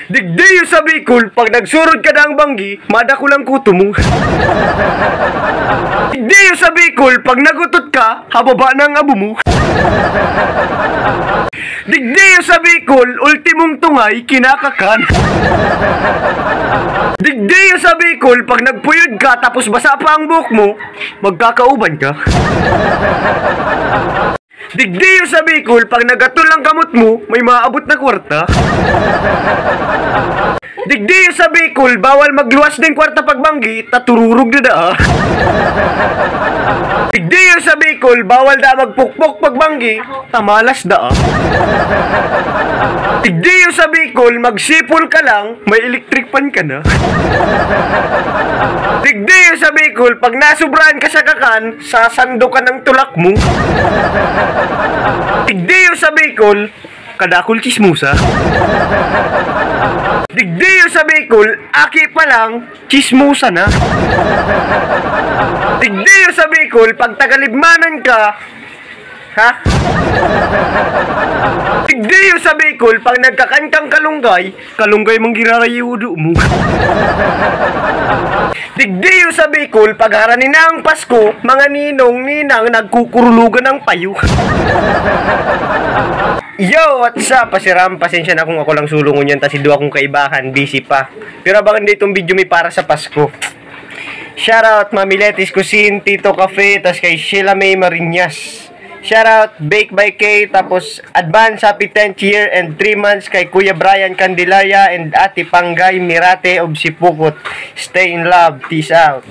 Digdi yung sa Bicol, pag nagsurod ka na ang banggi, madako lang kuto mo. Digdi yung sa Bicol, pag nagutot ka, hababa na ang abo mo. Digdi yung sa Bicol, ultimong tungay, kinakakan. Digdi yung sa Bicol, pag nagpuyod ka, tapos basa pa ang buhok mo, magkakauban ka. Digdi yung sa Bicol, pag nagatol ang kamot mo, may maabot na kwarta. Digdi yung sa Bicol, bawal magluwas ng kwarta pagbanggi, tatururog na da. Digdi yung sa Bicol, bawal da magpukpok pagbanggi, tamalas da. Digdi yung sa Bicol, magsipol ka lang, may electric pan ka na. Digdi yung sa Bicol, pag nasubrahan ka sa kakan, sasando ka ng tulak mo. Digdi yung sa Bicol, kadakol chismusa. Digdi yung sa Bicol, aki pa lang, chismusa na. Digdi yung sa Bicol, pag tagalibmanan ka, ha? Digdi yung sa Bicol, pag nagkakantang kalunggay, kalunggay mong girarayudo mo. Digdi yung sa Bicol, pag haranin na ang Pasko, mga ninong-ninang nagkukurulugan ng payo. Yo, what's up? Pasiram, pasensya na kung ako lang sulungon yan, tas dua akong kaibahan, busy pa. Pero abangan dito itong video may para sa Pasko. Shoutout Mami Letis Cuisine, Tito Cafe, tas kay Sheila May Marinas. Shoutout Bake by K, tapos advance happy 10th year and 3 months kay Kuya Brian Candelaria and Ate Panggay Mirate of Sipukot. Stay in love, peace out.